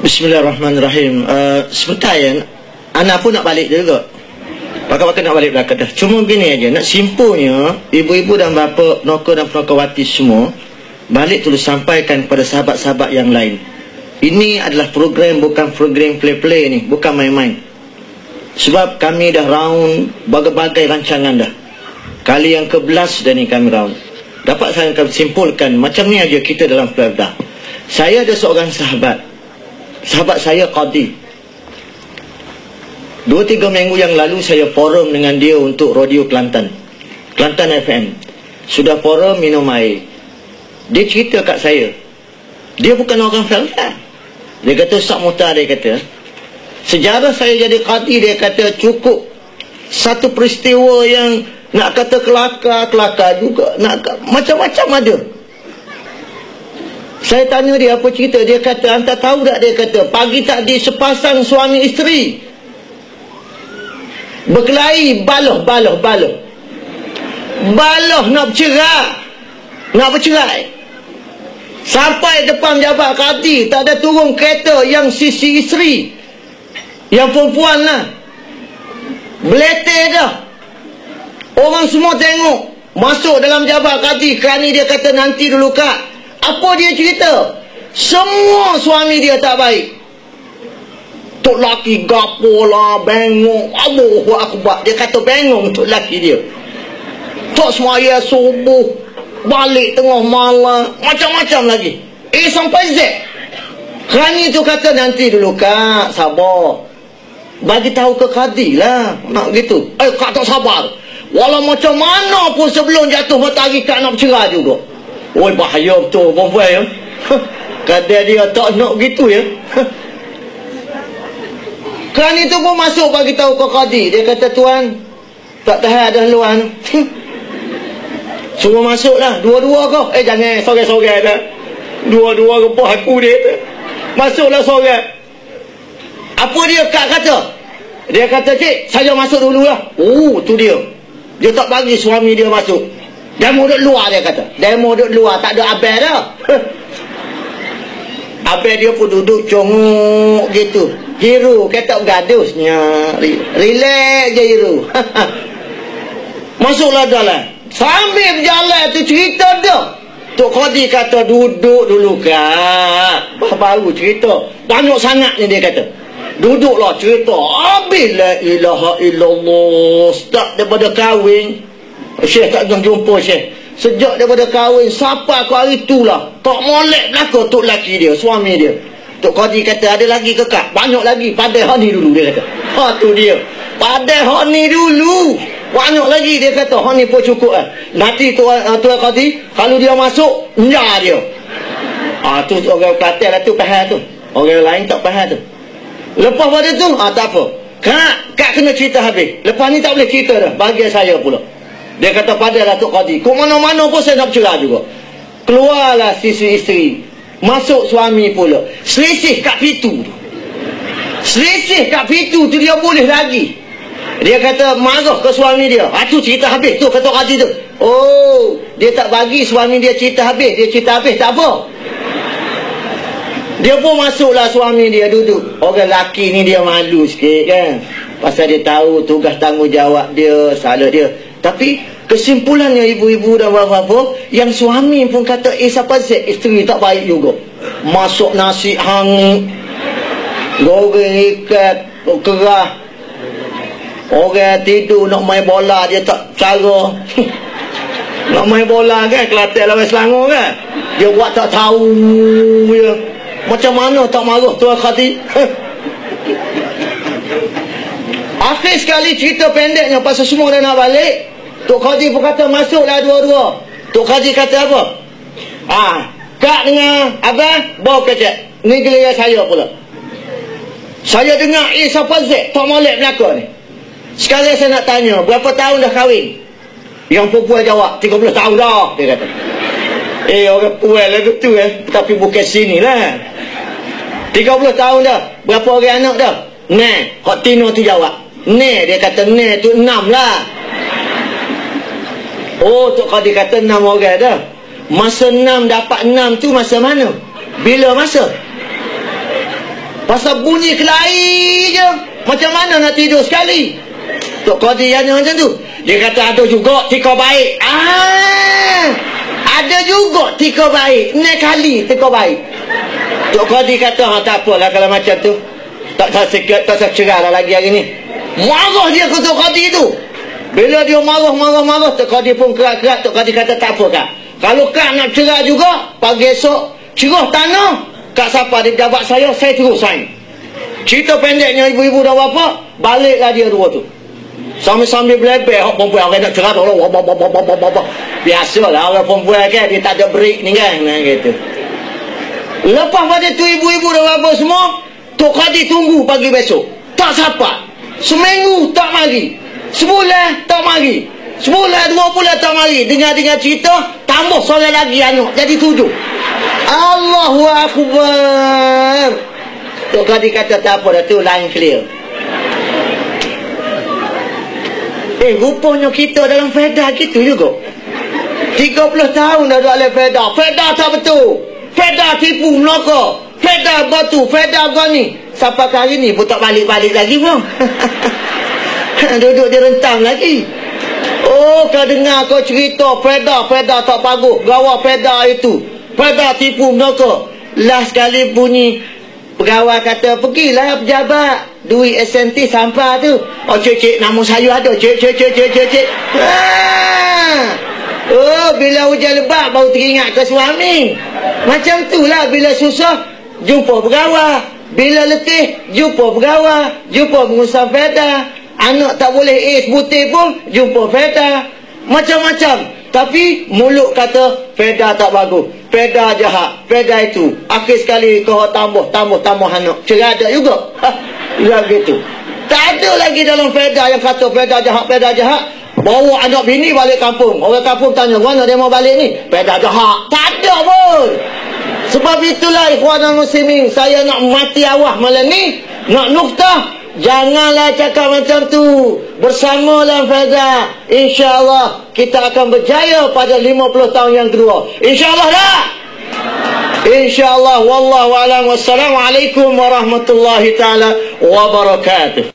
Bismillahirrahmanirrahim. Sebentar ya, anak pun nak balik juga. Pakar-pakar nak balik belakang dah. Cuma gini aja, nak simpulnya, ibu-ibu dan bapa, penokor dan penokorwati semua, balik terus sampaikan kepada sahabat-sahabat yang lain. Ini adalah program, bukan program play-play ni, bukan main-main. Sebab kami dah round berbagai rancangan dah. Kali yang ke-11 dah ni kami round. Dapat saya akan simpulkan, macam ni aja kita dalam Pelabda. Saya ada seorang sahabat saya Qadi. 2-3 minggu yang lalu saya forum dengan dia untuk radio Kelantan FM. Sudah forum minum air. Dia cerita kat saya, dia bukan orang Felda. Dia kata, Ustaz Muhtar, dia kata, sejarah saya jadi Qadi, dia kata, cukup satu peristiwa yang nak kata kelakar juga, macam-macam ada. Saya tanya dia apa cerita. Dia kata, anda tahu tak, dia kata, pagi tadi sepasang suami isteri berkelahi, baloh nak bercerai. Sampai depan jabat Qadi, tak ada turun kereta yang sisi isteri, yang perempuan lah, beleter dah. Orang semua tengok, masuk dalam jabat Qadi. Kerana dia kata, nanti dulu Kak. Apa dia cerita? Semua suami dia tak baik. Tok laki gapo lah, bengong, Allahu Akbar. Dia kata bengong tok laki dia. Tok semaya subuh, balik tengah malam, macam-macam lagi. Sampai Z. Kerana tu kata, nanti dulu Kak, sabar. Bagi tahu ke Qadi lah, nak gitu. Kak tak sabar. Walau macam mana pun sebelum jatuh matahari Kak nak bercerai juga. Oi, bahaya betul perempuan ya. Kadang dia tak nak gitu ya. Kerana itu pun masuk bagi tahu ke Qadi. Dia kata, tuan, tak tahan dah luar. Semua masuklah, dua-dua kau. Jangan sorang-sorang dah. Dua-dua repah aku dia. Masuklah sorang. Apa dia Kak kata? Dia kata, cik, saya masuk dululah. Tu dia. Dia tak bagi suami dia masuk. Demo duduk luar, dia kata. Demo duduk luar, tak ada abang dah. Abang dia pun duduk congok gitu. Hero, kata gadusnya. Relax je Hero. Masuklah dalam. Sambil berjalan tu cerita dah. Tok Qadi kata, duduk dulu Kak. Baru cerita. Banyak sangat ni dia kata. Duduklah cerita. Habis la ilaha illallah. Start daripada kahwin. Syekh tak jumpa Syekh. Sejak daripada kahwin sampai ke hari itulah, tak molek belakang tok laki dia, suami dia. Tok Qadi kata, ada lagi ke Kak? Banyak lagi. Padai hak ni dulu, dia kata. Tu dia. Padai hak ni dulu. Banyak lagi, dia kata. Hak ni pun cukup lah. Nanti Tuan Qadi, kalau dia masuk, nyar dia. Tu orang Kelantan lah tu, faham tu. Orang lain tak faham tu. Lepas pada tu, tak apa. Kak kena cerita habis. Lepas ni tak boleh cerita dah. Bagian saya pula. Dia kata, padahlah Tok Qadi, kau mana-mana pun saya nak bercerai juga. Keluarlah sisi isteri, masuk suami pula. Selisih kat pintu tu. Selisih kat pintu tu dia boleh lagi. Dia kata marah ke suami dia. Tu cerita habis tu, kata Qadi tu. Dia tak bagi suami dia cerita habis. Dia cerita habis, tak apa. Dia pun masuklah suami dia duduk. Orang lelaki ni dia malu sikit kan. Pasal dia tahu tugas tanggungjawab dia, salah dia. Tapi kesimpulannya ibu-ibu dan bapa-bapa, yang suami pun kata, siapa Z, isteri tak baik juga. Masuk nasi hangit, goreng ikat, kerah. Orang tidur nak main bola, dia tak cara. Nak main bola kan, Kelantan lawan Selangor kan. Dia buat tak tahu ya. Macam mana tak marah Tuan Qadi? Akhir sekali cerita pendeknya, pasal semua dah nak balik, Tok Qadi pun kata, masuklah dua-dua. Tok Qadi kata apa? Kak dengan abang bawa kecek. Ni giliran saya pula. Saya dengar siapa Z tak molek belakang ni. Sekarang saya nak tanya, berapa tahun dah kahwin? Yang perempuan jawab, 30 tahun dah, dia kata. Orang puan lah tu tapi bukan sini lah. 30 tahun dah. Berapa orang anak dah? Hak Tino tu jawab. Dia kata, tu 6 lah. Tok Qadi kata 6 orang dah. Masa 6 dapat 6 tu masa mana? Bila masa? Pasal bunyi kelahi je. Macam mana nak tidur sekali? Tok Qadi hanya macam tu. Dia kata ada juga tika baik. Ada juga tika baik. Ni kali tika baik. Tok Qadi kata, tak apalah kalau macam tu. Tak saya cerah lah lagi hari ni. Marah dia ke Tok Qadi tu. Bila dia marah, Tok Qadi pun kerat-kerat. Tok Qadi kata, tak apa Kak. Kalau Kak nak cerah juga, pagi esok, cerah tanah, Kak siapa di jabat saya terus sign. Cerita pendeknya ibu-ibu dah bapa, baliklah dia dua tu. Sambil-sambil belebek, perempuan orang nak cerah tu. Biasalah orang perempuan kan, dia tak ada break ni kan. Gitu. Lepas pada tu ibu-ibu dah bapa semua, Tok Qadi tunggu pagi besok. Tak siapa. Seminggu tak mari. Sebulan tak mari. Sebulan 2 bulan tak mari. Dengar-dengar cerita, tambah seorang lagi anak. Jadi 7. Allahu Akbar. Tok Qadi kata tak apa dah tu, line clear. Rupanya kita dalam faedah gitu juga. 30 tahun dah duduk dalam faedah. Faedah tak betul. Faedah tipu melaka. Faedah batu. Faedah gani. Sampai hari ni pun tak balik-balik lagi pun. Duduk dia rentang lagi. Oh, kau dengar kau cerita faedah tak bagus. Gawa faedah itu. Faedah tipu melaka. Last sekali bunyi pegawai kata, pergilah pejabat. Duit SNT sampah tu. Oh, cik, nama saya ada. Cik. Oh, bila hujan lebat baru teringat ke suami. Macam tu lah, bila susah jumpa pegawai. Bila letih jumpa pegawai. Jumpa pengusaha faedah. Anak tak boleh butir pun jumpa faedah. Macam-macam. Tapi mulut kata faedah tak bagus. Faedah jahat. Faedah itu. Akhir sekali kau tambah anak. Cerai ada juga. Ya gitu. Tak ada lagi dalam faedah yang kata faedah jahat. Bawa anak bini balik kampung. Orang kampung tanya, mana dia mau balik ni? Faedah jahat. Tak ada pun. Sebab itulah ikhwanul muslimin, saya nak mati awah malam ni. Nak nuktah. Janganlah cakap macam tu. Bersama dalam faedah, InsyaAllah kita akan berjaya pada 50 tahun yang kedua. InsyaAllah lah. InsyaAllah. Wallahu a'lam. Wassalamualaikum warahmatullahi ta'ala wabarakatuh.